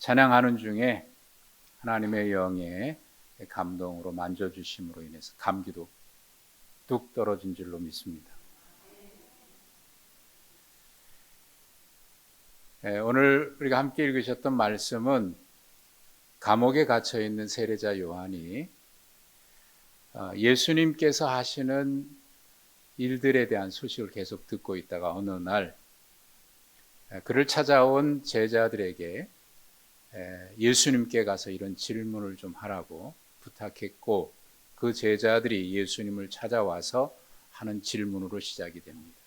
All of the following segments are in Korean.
찬양하는 중에 하나님의 영의 감동으로 만져주심으로 인해서 감기도 뚝 떨어진 줄로 믿습니다. 오늘 우리가 함께 읽으셨던 말씀은 감옥에 갇혀 있는 세례자 요한이 예수님께서 하시는 일들에 대한 소식을 계속 듣고 있다가 어느 날 그를 찾아온 제자들에게 예수님께 가서 이런 질문을 좀 하라고 부탁했고, 그 제자들이 예수님을 찾아와서 하는 질문으로 시작이 됩니다.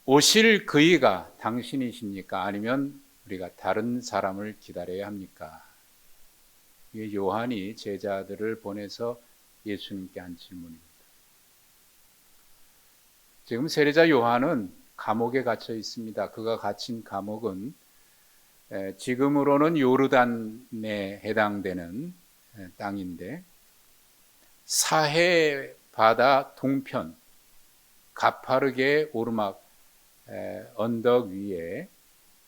오실 그이가 당신이십니까? 아니면 우리가 다른 사람을 기다려야 합니까? 이게 요한이 제자들을 보내서 예수님께 한 질문입니다. 지금 세례자 요한은 감옥에 갇혀 있습니다. 그가 갇힌 감옥은 지금으로는 요르단에 해당되는 땅인데, 사해 바다 동편 가파르게 오르막 언덕 위에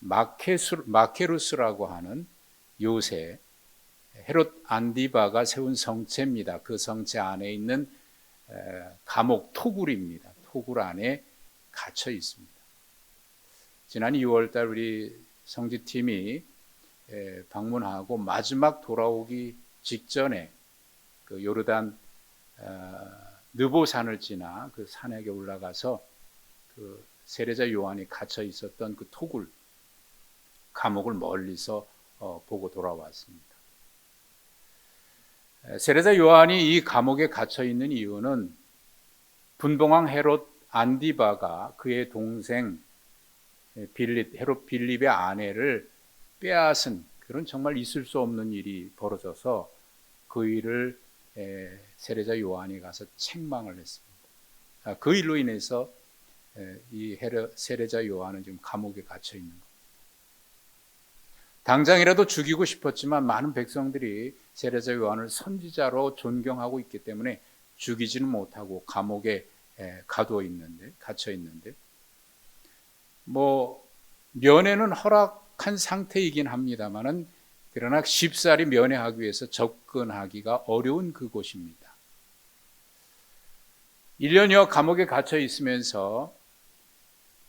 마케루스라고 하는 요새 헤롯 안디바가 세운 성체입니다. 그 성체 안에 있는 감옥 토굴입니다. 토굴 안에 갇혀 있습니다. 지난 6월달 우리 성지팀이 방문하고 마지막 돌아오기 직전에 그 요르단 느보산을 지나 그 산에 올라가서 그 세례자 요한이 갇혀 있었던 그 토굴 감옥을 멀리서 보고 돌아왔습니다. 세례자 요한이 이 감옥에 갇혀 있는 이유는 분봉왕 헤롯 안디바가 그의 동생 헤롯 빌립의 아내를 빼앗은 그런 정말 있을 수 없는 일이 벌어져서 그 일을 세례자 요한이 가서 책망을 했습니다. 그 일로 인해서 이 세례자 요한은 지금 감옥에 갇혀 있는 겁니다. 당장이라도 죽이고 싶었지만 많은 백성들이 세례자 요한을 선지자로 존경하고 있기 때문에 죽이지는 못하고 감옥에 갇혀 있는데, 면회는 허락한 상태이긴 합니다만은, 그러나 쉽사리 면회하기 위해서 접근하기가 어려운 그곳입니다. 1년여 감옥에 갇혀 있으면서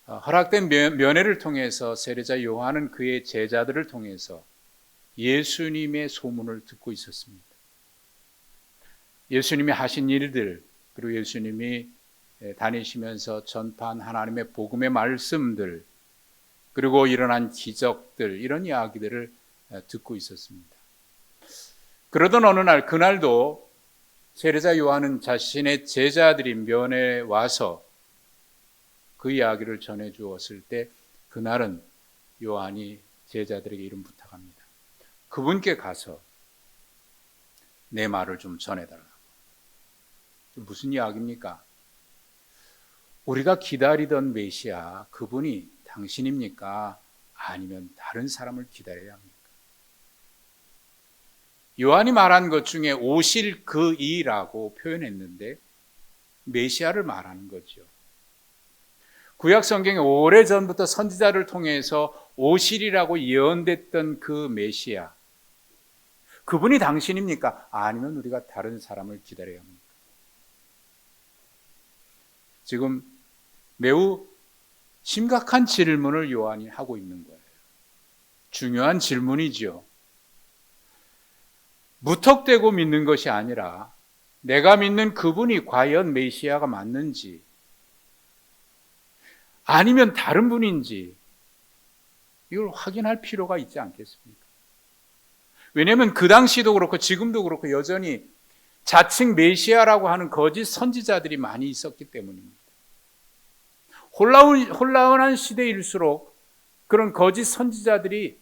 허락된 면회를 통해서 세례자 요한은 그의 제자들을 통해서 예수님의 소문을 듣고 있었습니다. 예수님이 하신 일들, 그리고 예수님이 다니시면서 전파한 하나님의 복음의 말씀들, 그리고 일어난 기적들, 이런 이야기들을 듣고 있었습니다. 그러던 어느 날, 그날도 세례자 요한은 자신의 제자들이 면회에 와서 그 이야기를 전해 주었을 때, 그날은 요한이 제자들에게 이런 부탁합니다. 그분께 가서 내 말을 좀 전해달라고. 무슨 이야기입니까? 우리가 기다리던 메시아, 그분이 당신입니까? 아니면 다른 사람을 기다려야 합니까? 요한이 말한 것 중에 오실 그이라고 표현했는데 메시아를 말하는 거죠. 구약 성경에 오래전부터 선지자를 통해서 오시리라고 예언됐던 그 메시아, 그분이 당신입니까? 아니면 우리가 다른 사람을 기다려야 합니까? 지금 매우 심각한 질문을 요한이 하고 있는 거예요. 중요한 질문이지요. 무턱대고 믿는 것이 아니라 내가 믿는 그분이 과연 메시아가 맞는지, 아니면 다른 분인지, 이걸 확인할 필요가 있지 않겠습니까? 왜냐하면 그 당시도 그렇고 지금도 그렇고 여전히 자칭 메시아라고 하는 거짓 선지자들이 많이 있었기 때문입니다. 혼란한 시대일수록 그런 거짓 선지자들이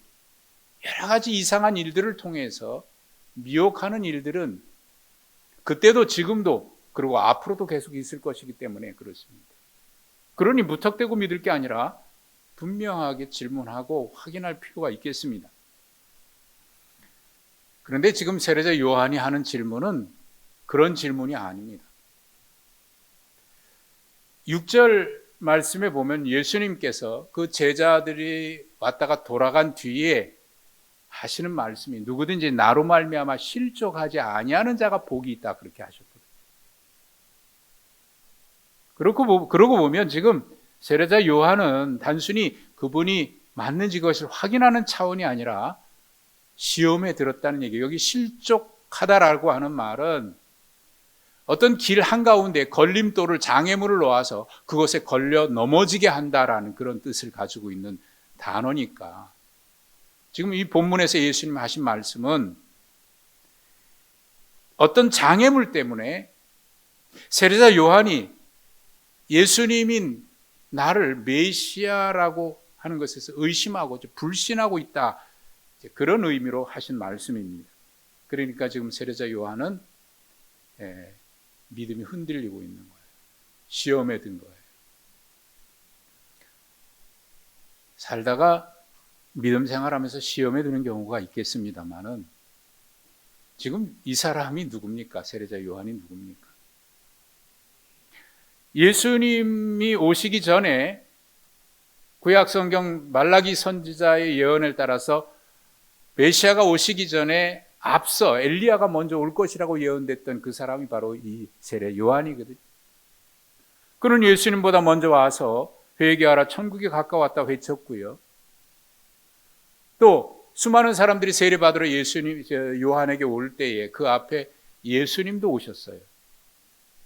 여러 가지 이상한 일들을 통해서 미혹하는 일들은 그때도 지금도 그리고 앞으로도 계속 있을 것이기 때문에 그렇습니다. 그러니 무턱대고 믿을 게 아니라 분명하게 질문하고 확인할 필요가 있겠습니다. 그런데 지금 세례자 요한이 하는 질문은 그런 질문이 아닙니다. 6절 말씀에 보면 예수님께서 그 제자들이 왔다가 돌아간 뒤에 하시는 말씀이 누구든지 나로 말미암아 실족하지 아니하는 자가 복이 있다 그렇게 하셨거든요. 그러고 보면 지금 세례자 요한은 단순히 그분이 맞는지 그것을 확인하는 차원이 아니라 시험에 들었다는 얘기예요. 여기 실족하다라고 하는 말은 어떤 길 한가운데 걸림돌을 장애물을 놓아서 그것에 걸려 넘어지게 한다라는 그런 뜻을 가지고 있는 단어니까 지금 이 본문에서 예수님 하신 말씀은 어떤 장애물 때문에 세례자 요한이 예수님인 나를 메시아라고 하는 것에서 의심하고 불신하고 있다, 그런 의미로 하신 말씀입니다. 그러니까 지금 세례자 요한은 믿음이 흔들리고 있는 거예요. 시험에 든 거예요. 살다가 믿음 생활하면서 시험에 드는 경우가 있겠습니다만은 지금 이 사람이 누굽니까? 세례자 요한이 누굽니까? 예수님이 오시기 전에 구약성경 말라기 선지자의 예언을 따라서 메시아가 오시기 전에 앞서 엘리야가 먼저 올 것이라고 예언됐던 그 사람이 바로 이 세례 요한이거든요. 그는 예수님보다 먼저 와서 회개하라 천국이 가까웠다 외쳤고요. 또 수많은 사람들이 세례받으러 요한에게 올 때에 그 앞에 예수님도 오셨어요.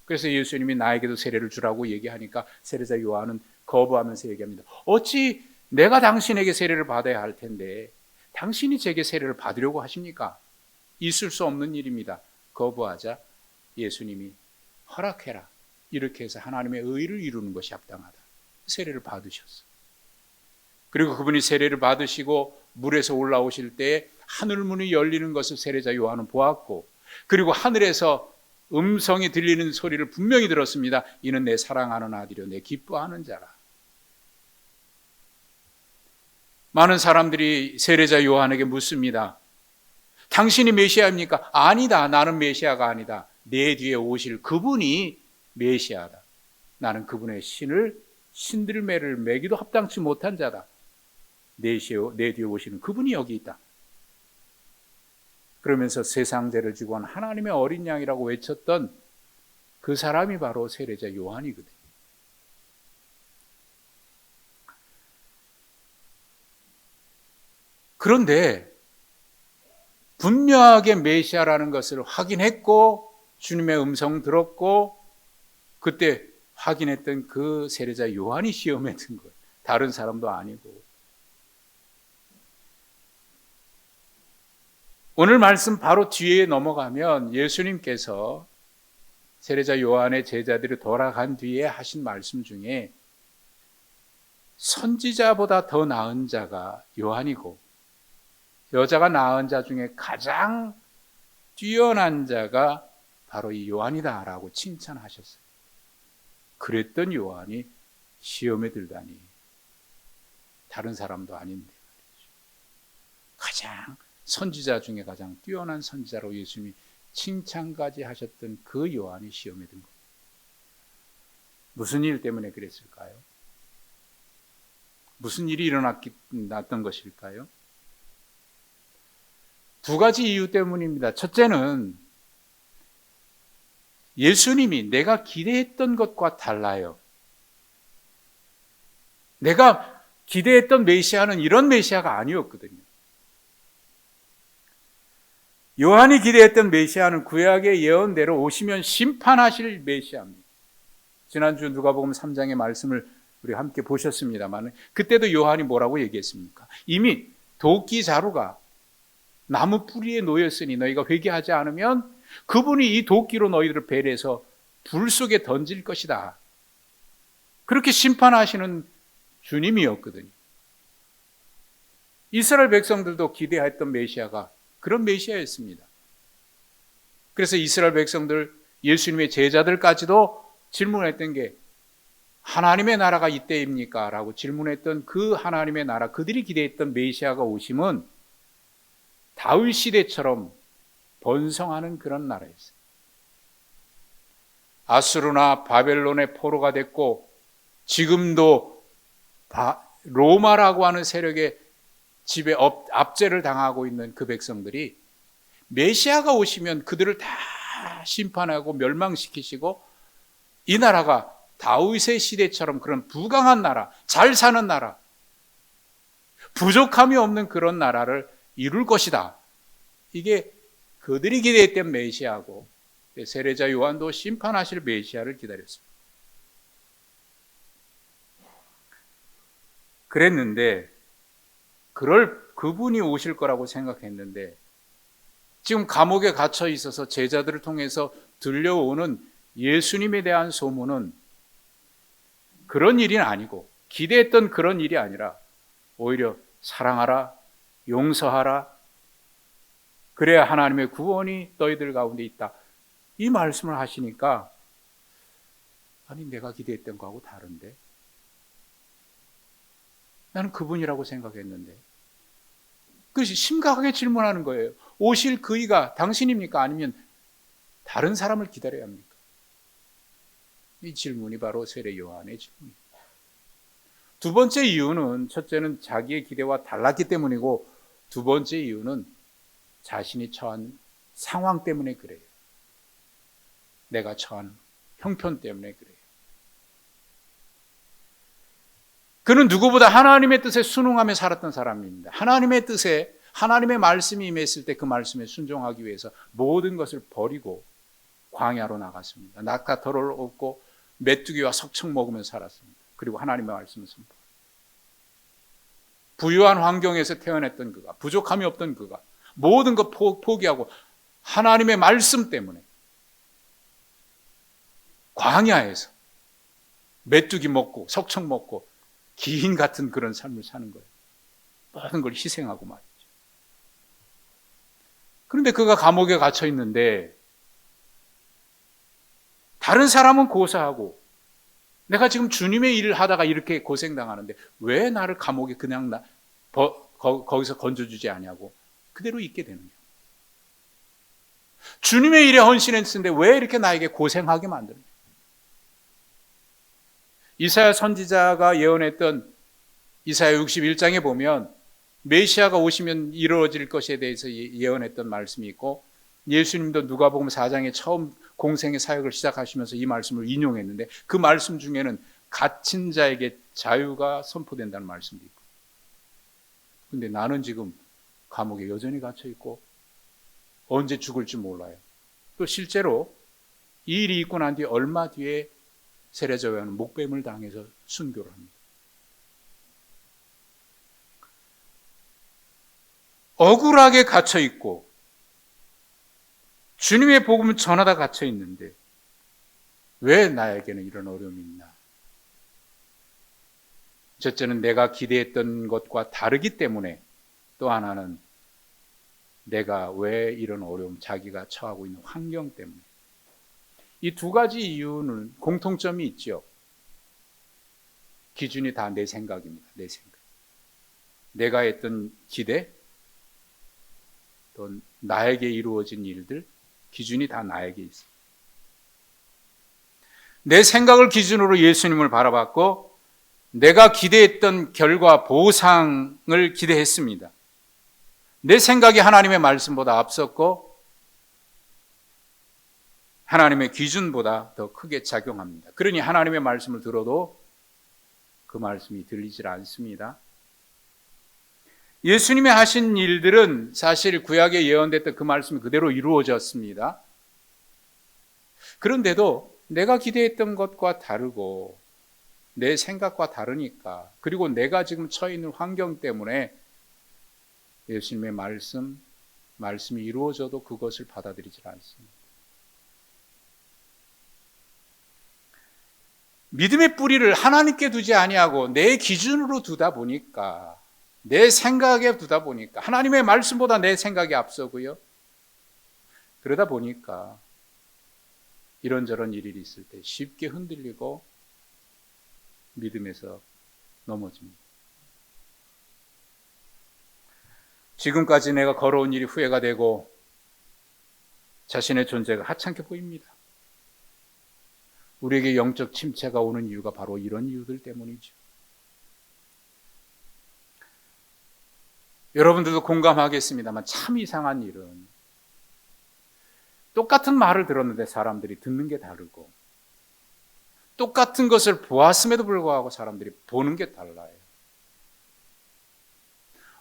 그래서 예수님이 나에게도 세례를 주라고 얘기하니까 세례자 요한은 거부하면서 얘기합니다. 어찌 내가 당신에게 세례를 받아야 할 텐데 당신이 제게 세례를 받으려고 하십니까? 있을 수 없는 일입니다. 거부하자 예수님이 허락해라. 이렇게 해서 하나님의 의를 이루는 것이 합당하다. 세례를 받으셨어요. 그리고 그분이 세례를 받으시고 물에서 올라오실 때에 하늘문이 열리는 것을 세례자 요한은 보았고, 그리고 하늘에서 음성이 들리는 소리를 분명히 들었습니다. 이는 내 사랑하는 아들이요 내 기뻐하는 자라. 많은 사람들이 세례자 요한에게 묻습니다. 당신이 메시아입니까? 아니다. 나는 메시아가 아니다. 내 뒤에 오실 그분이 메시아다. 나는 그분의 신들매를 매기도 합당치 못한 자다. 내 뒤에 오시는 그분이 여기 있다. 그러면서 세상 죄를 지고 온 하나님의 어린 양이라고 외쳤던 그 사람이 바로 세례자 요한이거든요. 그런데 분명하게 메시아라는 것을 확인했고 주님의 음성 들었고 그때 확인했던 그 세례자 요한이 시험에 든 거예요. 다른 사람도 아니고. 오늘 말씀 바로 뒤에 넘어가면 예수님께서 세례자 요한의 제자들이 돌아간 뒤에 하신 말씀 중에 선지자보다 더 나은 자가 요한이고 여자가 낳은 자 중에 가장 뛰어난 자가 바로 이 요한이다라고 칭찬하셨어요. 그랬던 요한이 시험에 들다니 다른 사람도 아닌데 말이죠. 가장 선지자 중에 가장 뛰어난 선지자로 예수님이 칭찬까지 하셨던 그 요한이 시험에 든 겁니다. 무슨 일 때문에 그랬을까요? 무슨 일이 일어났던 것일까요? 두 가지 이유 때문입니다. 첫째는 예수님이 내가 기대했던 것과 달라요. 내가 기대했던 메시아는 이런 메시아가 아니었거든요. 요한이 기대했던 메시아는 구약의 예언대로 오시면 심판하실 메시아입니다. 지난주 누가복음 3장의 말씀을 우리 함께 보셨습니다만 그때도 요한이 뭐라고 얘기했습니까? 이미 도끼 자루가 나무 뿌리에 놓였으니 너희가 회개하지 않으면 그분이 이 도끼로 너희들을 배려해서 불 속에 던질 것이다. 그렇게 심판하시는 주님이었거든요. 이스라엘 백성들도 기대했던 메시아가 그런 메시아였습니다. 그래서 이스라엘 백성들, 예수님의 제자들까지도 질문했던 게 하나님의 나라가 이때입니까? 라고 질문했던 그 하나님의 나라, 그들이 기대했던 메시아가 오심은 다윗 시대처럼 번성하는 그런 나라였어요. 아수르나 바벨론의 포로가 됐고 지금도 로마라고 하는 세력의 집에 압제를 당하고 있는 그 백성들이 메시아가 오시면 그들을 다 심판하고 멸망시키시고 이 나라가 다윗의 시대처럼 그런 부강한 나라, 잘 사는 나라, 부족함이 없는 그런 나라를 이룰 것이다. 이게 그들이 기대했던 메시아고 세례자 요한도 심판하실 메시아를 기다렸습니다. 그랬는데 그분이 오실 거라고 생각했는데 지금 감옥에 갇혀 있어서 제자들을 통해서 들려오는 예수님에 대한 소문은 그런 일이 아니고 기대했던 그런 일이 아니라 오히려 사랑하라, 용서하라, 그래야 하나님의 구원이 너희들 가운데 있다. 이 말씀을 하시니까 아니 내가 기대했던 거하고 다른데 나는 그분이라고 생각했는데 그것이 심각하게 질문하는 거예요. 오실 그이가 당신입니까? 아니면 다른 사람을 기다려야 합니까? 이 질문이 바로 세례 요한의 질문입니다. 두 번째 이유는 첫째는 자기의 기대와 달랐기 때문이고 두 번째 이유는 자신이 처한 상황 때문에 그래요. 내가 처한 형편 때문에 그래요. 그는 누구보다 하나님의 뜻에 순응하며 살았던 사람입니다. 하나님의 뜻에 하나님의 말씀이 임했을 때 그 말씀에 순종하기 위해서 모든 것을 버리고 광야로 나갔습니다. 낙타 털을 얻고 메뚜기와 석청 먹으면서 살았습니다. 그리고 하나님의 말씀을 선포. 부유한 환경에서 태어났던 그가, 부족함이 없던 그가 모든 것 포기하고 하나님의 말씀 때문에 광야에서 메뚜기 먹고 석청 먹고 기인 같은 그런 삶을 사는 거예요. 모든 걸 희생하고 말이죠. 그런데 그가 감옥에 갇혀 있는데 다른 사람은 고사하고 내가 지금 주님의 일을 하다가 이렇게 고생당하는데 왜 나를 감옥에 그냥 거기서 건져주지 않냐고 그대로 있게 되느냐. 주님의 일에 헌신했는데 왜 이렇게 나에게 고생하게 만드느냐. 이사야 선지자가 예언했던 이사야 61장에 보면 메시아가 오시면 이루어질 것에 대해서 예언했던 말씀이 있고 예수님도 누가복음 4장에 처음 공생의 사역을 시작하시면서 이 말씀을 인용했는데 그 말씀 중에는 갇힌 자에게 자유가 선포된다는 말씀도 있고 그런데 나는 지금 감옥에 여전히 갇혀 있고 언제 죽을지 몰라요. 또 실제로 이 일이 있고 난 뒤 얼마 뒤에 세례자 요한은 목뱀을 당해서 순교를 합니다. 억울하게 갇혀 있고 주님의 복음을 전하다 갇혀 있는데 왜 나에게는 이런 어려움이 있나? 첫째는 내가 기대했던 것과 다르기 때문에 또 하나는 내가 왜 이런 어려움, 자기가 처하고 있는 환경 때문에. 이 두 가지 이유는 공통점이 있죠. 기준이 다 내 생각입니다. 내 생각. 내가 했던 기대, 또 나에게 이루어진 일들, 기준이 다 나에게 있어요. 내 생각을 기준으로 예수님을 바라봤고 내가 기대했던 결과 보상을 기대했습니다. 내 생각이 하나님의 말씀보다 앞섰고 하나님의 기준보다 더 크게 작용합니다. 그러니 하나님의 말씀을 들어도 그 말씀이 들리질 않습니다. 예수님이 하신 일들은 사실 구약에 예언됐던 그 말씀이 그대로 이루어졌습니다. 그런데도 내가 기대했던 것과 다르고 내 생각과 다르니까 그리고 내가 지금 처해 있는 환경 때문에 예수님의 말씀이 이루어져도 그것을 받아들이질 않습니다. 믿음의 뿌리를 하나님께 두지 아니하고 내 기준으로 두다 보니까 내 생각에 두다 보니까 하나님의 말씀보다 내 생각이 앞서고요. 그러다 보니까 이런저런 일이 있을 때 쉽게 흔들리고 믿음에서 넘어집니다. 지금까지 내가 걸어온 일이 후회가 되고 자신의 존재가 하찮게 보입니다. 우리에게 영적 침체가 오는 이유가 바로 이런 이유들 때문이죠. 여러분들도 공감하겠습니다만 참 이상한 일은 똑같은 말을 들었는데 사람들이 듣는 게 다르고 똑같은 것을 보았음에도 불구하고 사람들이 보는 게 달라요.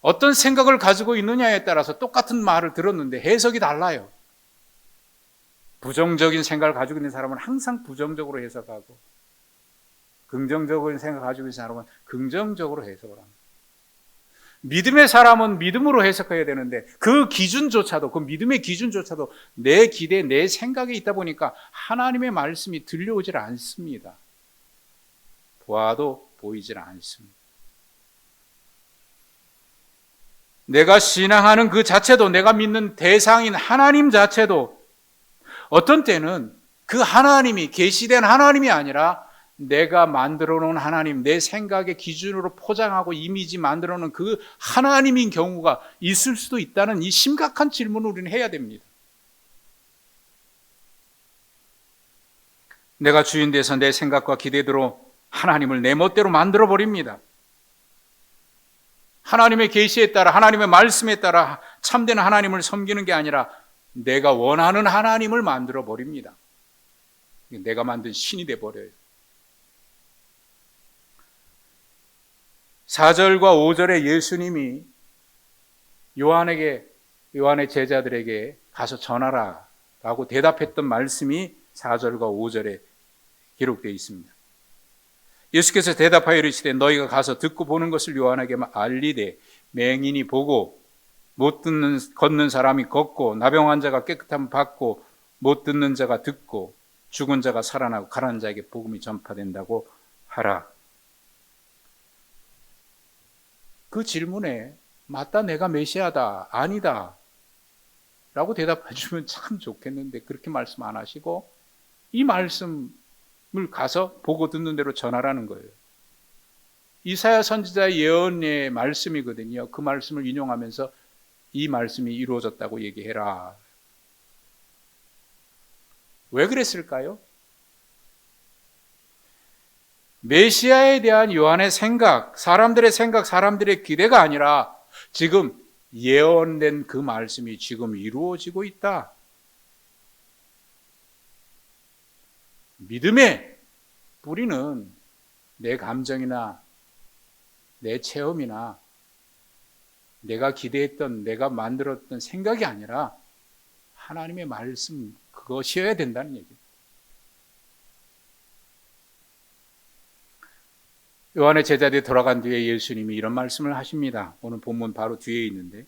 어떤 생각을 가지고 있느냐에 따라서 똑같은 말을 들었는데 해석이 달라요. 부정적인 생각을 가지고 있는 사람은 항상 부정적으로 해석하고 긍정적인 생각을 가지고 있는 사람은 긍정적으로 해석을 합니다. 믿음의 사람은 믿음으로 해석해야 되는데 그 기준조차도, 그 믿음의 기준조차도 내 기대, 내 생각에 있다 보니까 하나님의 말씀이 들려오질 않습니다. 보아도 보이질 않습니다. 내가 신앙하는 그 자체도, 내가 믿는 대상인 하나님 자체도 어떤 때는 그 하나님이 계시된 하나님이 아니라 내가 만들어 놓은 하나님, 내 생각의 기준으로 포장하고 이미지 만들어 놓은 그 하나님인 경우가 있을 수도 있다는 이 심각한 질문을 우리는 해야 됩니다. 내가 주인 돼서 내 생각과 기대대로 하나님을 내 멋대로 만들어 버립니다. 하나님의 계시에 따라, 하나님의 말씀에 따라 참된 하나님을 섬기는 게 아니라 내가 원하는 하나님을 만들어 버립니다. 내가 만든 신이 돼 버려요. 4절과 5절에 예수님이 요한의 제자들에게 가서 전하라 라고 대답했던 말씀이 4절과 5절에 기록되어 있습니다. 예수께서 대답하여 이르시되 너희가 가서 듣고 보는 것을 요한에게 알리되 맹인이 보고 못 듣는 걷는 사람이 걷고 나병 환자가 깨끗함 받고 못 듣는 자가 듣고 죽은 자가 살아나고 가난한 자에게 복음이 전파된다고 하라. 그 질문에 맞다, 내가 메시아다, 아니다 라고 대답해 주면 참 좋겠는데 그렇게 말씀 안 하시고 이 말씀을 가서 보고 듣는 대로 전하라는 거예요. 이사야 선지자의 예언의 말씀이거든요. 그 말씀을 인용하면서 이 말씀이 이루어졌다고 얘기해라. 왜 그랬을까요? 메시아에 대한 요한의 생각, 사람들의 생각, 사람들의 기대가 아니라 지금 예언된 그 말씀이 지금 이루어지고 있다. 믿음의 뿌리는 내 감정이나 내 체험이나 내가 기대했던, 내가 만들었던 생각이 아니라 하나님의 말씀, 그것이어야 된다는 얘기입니다. 요한의 제자들이 돌아간 뒤에 예수님이 이런 말씀을 하십니다. 오늘 본문 바로 뒤에 있는데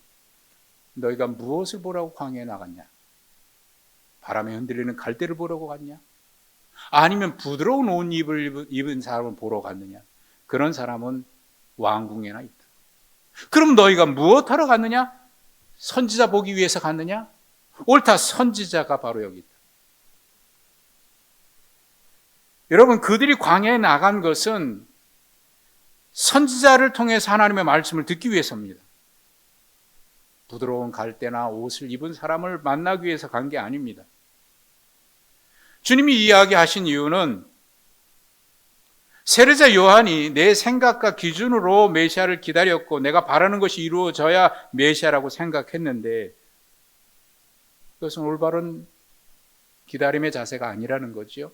너희가 무엇을 보라고 광야에 나갔냐? 바람에 흔들리는 갈대를 보려고 갔냐? 아니면 부드러운 옷 입은 사람을 보러 갔느냐? 그런 사람은 왕궁에나 있다. 그럼 너희가 무엇하러 갔느냐? 선지자 보기 위해서 갔느냐? 옳다, 선지자가 바로 여기 있다. 여러분, 그들이 광야에 나간 것은 선지자를 통해서 하나님의 말씀을 듣기 위해서입니다. 부드러운 갈대나 옷을 입은 사람을 만나기 위해서 간 게 아닙니다. 주님이 이야기하신 이유는 세례자 요한이 내 생각과 기준으로 메시아를 기다렸고 내가 바라는 것이 이루어져야 메시아라고 생각했는데 그것은 올바른 기다림의 자세가 아니라는 거지요.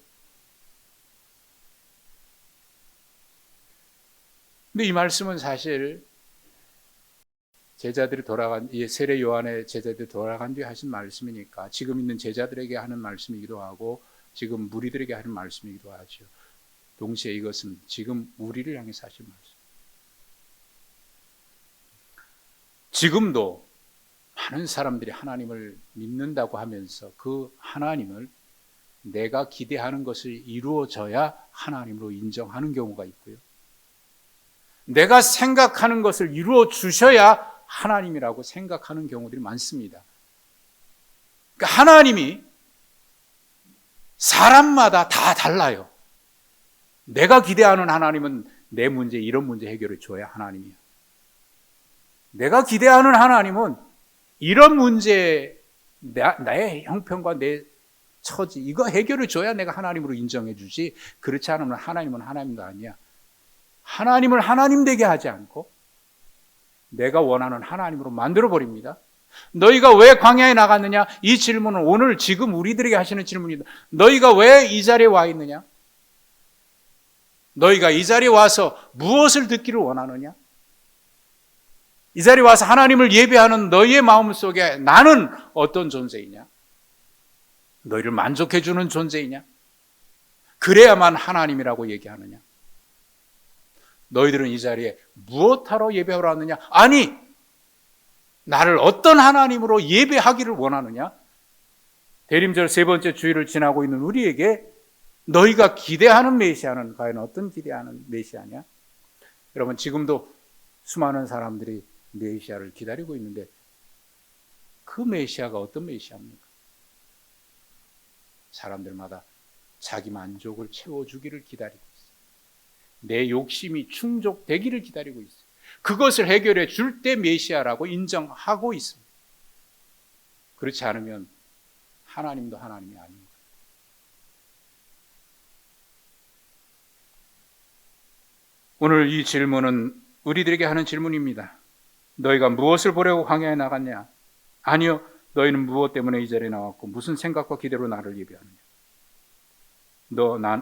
근데 이 말씀은 사실 제자들이 세례 요한의 제자들이 돌아간 뒤에 하신 말씀이니까 지금 있는 제자들에게 하는 말씀이기도 하고 지금 무리들에게 하는 말씀이기도 하죠. 동시에 이것은 지금 우리를 향해서 하신 말씀. 지금도 많은 사람들이 하나님을 믿는다고 하면서 그 하나님을 내가 기대하는 것을 이루어져야 하나님으로 인정하는 경우가 있고요. 내가 생각하는 것을 이루어 주셔야 하나님이라고 생각하는 경우들이 많습니다. 그러니까 하나님이 사람마다 다 달라요. 내가 기대하는 하나님은 내 문제, 이런 문제 해결해 줘야 하나님이야. 내가 기대하는 하나님은 이런 문제, 나의 형편과 내 처지, 이거 해결해 줘야 내가 하나님으로 인정해 주지. 그렇지 않으면 하나님은 하나님도 아니야. 하나님을 하나님 되게 하지 않고 내가 원하는 하나님으로 만들어 버립니다. 너희가 왜 광야에 나갔느냐? 이 질문은 오늘 지금 우리들에게 하시는 질문이다. 너희가 왜 이 자리에 와 있느냐? 너희가 이 자리에 와서 무엇을 듣기를 원하느냐? 이 자리에 와서 하나님을 예배하는 너희의 마음 속에 나는 어떤 존재이냐? 너희를 만족해 주는 존재이냐? 그래야만 하나님이라고 얘기하느냐? 너희들은 이 자리에 무엇하러 예배하러 왔느냐? 아니, 나를 어떤 하나님으로 예배하기를 원하느냐? 대림절 세 번째 주일을 지나고 있는 우리에게 너희가 기대하는 메시아는 과연 어떤 기대하는 메시아냐? 여러분, 지금도 수많은 사람들이 메시아를 기다리고 있는데 그 메시아가 어떤 메시아입니까? 사람들마다 자기 만족을 채워주기를 기다리고 있어요. 내 욕심이 충족되기를 기다리고 있어요. 그것을 해결해 줄 때 메시아라고 인정하고 있습니다. 그렇지 않으면 하나님도 하나님이 아닙니다. 오늘 이 질문은 우리들에게 하는 질문입니다. 너희가 무엇을 보려고 광야에 나갔냐? 아니요, 너희는 무엇 때문에 이 자리에 나왔고 무슨 생각과 기대로 나를 예배하느냐?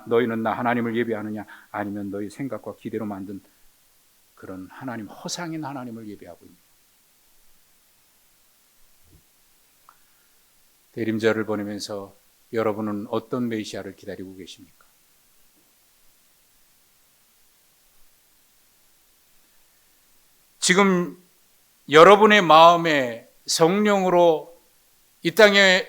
너희는 나 하나님을 예배하느냐? 아니면 너희 생각과 기대로 만든 그런 하나님, 허상인 하나님을 예배하고 있느냐? 대림절을 보내면서 여러분은 어떤 메시아를 기다리고 계십니까? 지금 여러분의 마음에 성령으로 이 땅에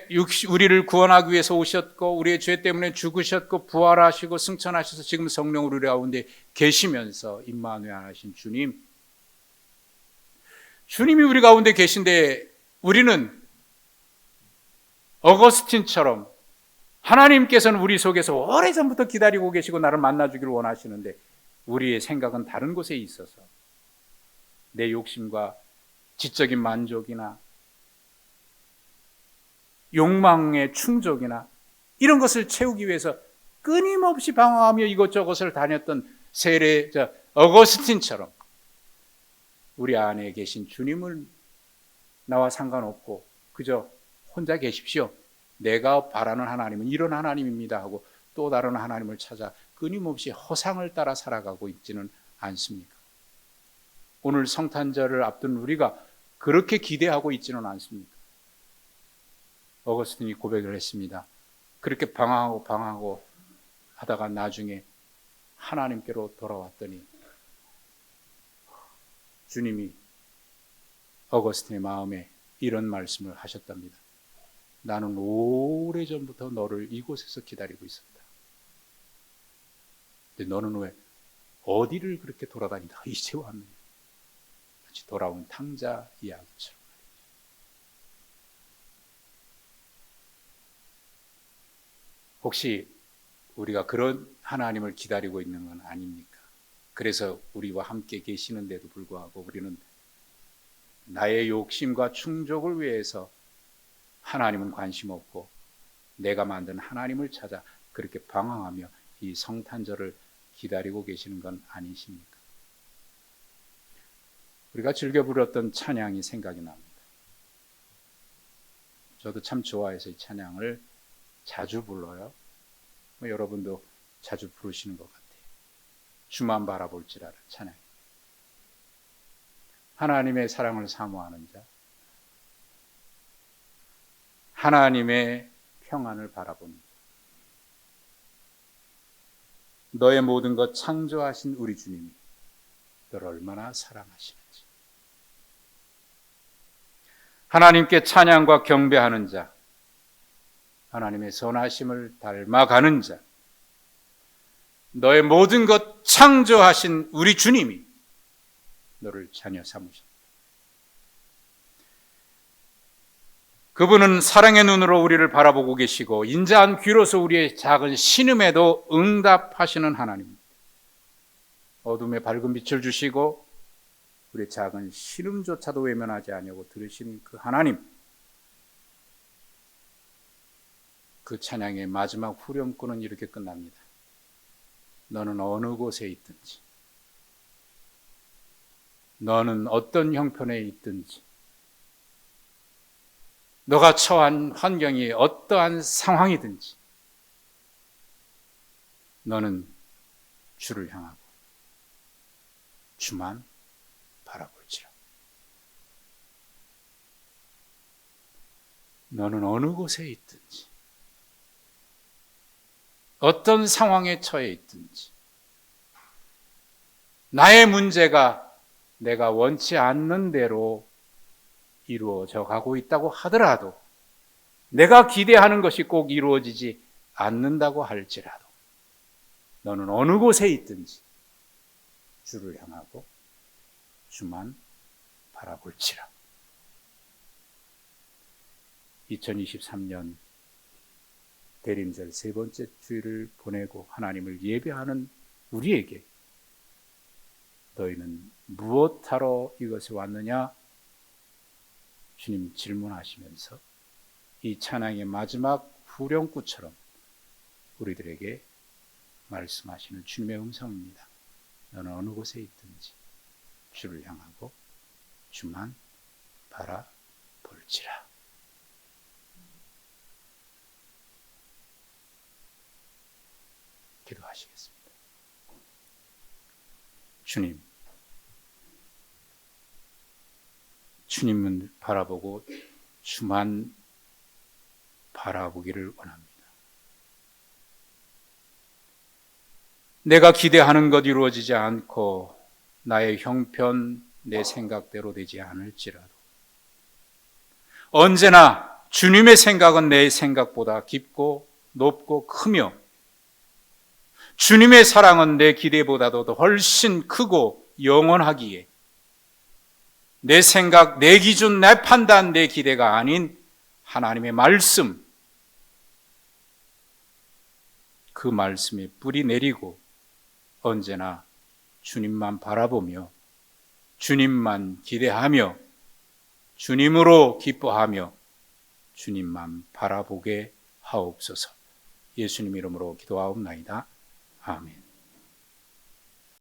우리를 구원하기 위해서 오셨고 우리의 죄 때문에 죽으셨고 부활하시고 승천하셔서 지금 성령으로 우리 가운데 계시면서 임마누엘 하신 주님이 우리 가운데 계신데 우리는 어거스틴처럼 하나님께서는 우리 속에서 오래전부터 기다리고 계시고 나를 만나주기를 원하시는데 우리의 생각은 다른 곳에 있어서 내 욕심과 지적인 만족이나 욕망의 충족이나 이런 것을 채우기 위해서 끊임없이 방황하며 이것저것을 다녔던 어거스틴처럼 우리 안에 계신 주님을 나와 상관없고 그저 혼자 계십시오. 내가 바라는 하나님은 이런 하나님입니다 하고 또 다른 하나님을 찾아 끊임없이 허상을 따라 살아가고 있지는 않습니까? 오늘 성탄절을 앞둔 우리가 그렇게 기대하고 있지는 않습니까? 어거스틴이 고백을 했습니다. 그렇게 방황하고 하다가 나중에 하나님께로 돌아왔더니 주님이 어거스틴의 마음에 이런 말씀을 하셨답니다. 나는 오래전부터 너를 이곳에서 기다리고 있었다. 근데 너는 왜 어디를 그렇게 돌아다니다 이제 왔느냐? 마치 돌아온 탕자 이야기처럼. 혹시 우리가 그런 하나님을 기다리고 있는 건 아닙니까? 그래서 우리와 함께 계시는데도 불구하고 우리는 나의 욕심과 충족을 위해서 하나님은 관심 없고 내가 만든 하나님을 찾아 그렇게 방황하며 이 성탄절을 기다리고 계시는 건 아니십니까? 우리가 즐겨 부렸던 찬양이 생각이 납니다. 저도 참 좋아해서 이 찬양을 자주 불러요. 여러분도 자주 부르시는 것 같아요. 주만 바라볼지라는 찬양. 하나님의 사랑을 사모하는 자, 하나님의 평안을 바라보는 자, 너의 모든 것 창조하신 우리 주님이 너를 얼마나 사랑하시는지, 하나님께 찬양과 경배하는 자, 하나님의 선하심을 닮아가는 자, 너의 모든 것 창조하신 우리 주님이 너를 자녀 삼으셨다. 그분은 사랑의 눈으로 우리를 바라보고 계시고 인자한 귀로서 우리의 작은 신음에도 응답하시는 하나님입니다. 어둠에 밝은 빛을 주시고 우리의 작은 신음조차도 외면하지 아니하고 들으신 그 하나님, 그 찬양의 마지막 후렴구는 이렇게 끝납니다. 너는 어느 곳에 있든지 너는 어떤 형편에 있든지, 너가 처한 환경이 어떠한 상황이든지 너는 주를 향하고 주만 바라볼지라. 너는 어느 곳에 있든지, 어떤 상황에 처해 있든지, 나의 문제가 내가 원치 않는 대로 이루어져 가고 있다고 하더라도, 내가 기대하는 것이 꼭 이루어지지 않는다고 할지라도 너는 어느 곳에 있든지 주를 향하고 주만 바라볼지라. 2023년 대림절 세 번째 주일을 보내고 하나님을 예배하는 우리에게 너희는 무엇하러 이것에 왔느냐? 주님 질문하시면서 이 찬양의 마지막 후렴구처럼 우리들에게 말씀하시는 주님의 음성입니다. 너는 어느 곳에 있든지 주를 향하고 주만 바라볼지라. 기도하시겠습니다. 주님, 주님은 바라보고 주만 바라보기를 원합니다. 내가 기대하는 것 이루어지지 않고 나의 형편, 내 생각대로 되지 않을지라도 언제나 주님의 생각은 내 생각보다 깊고 높고 크며 주님의 사랑은 내 기대보다도 더 훨씬 크고 영원하기에 내 생각, 내 기준, 내 판단, 내 기대가 아닌 하나님의 말씀, 그 말씀에 뿌리 내리고 언제나 주님만 바라보며 주님만 기대하며 주님으로 기뻐하며 주님만 바라보게 하옵소서. 예수님 이름으로 기도하옵나이다. 아멘.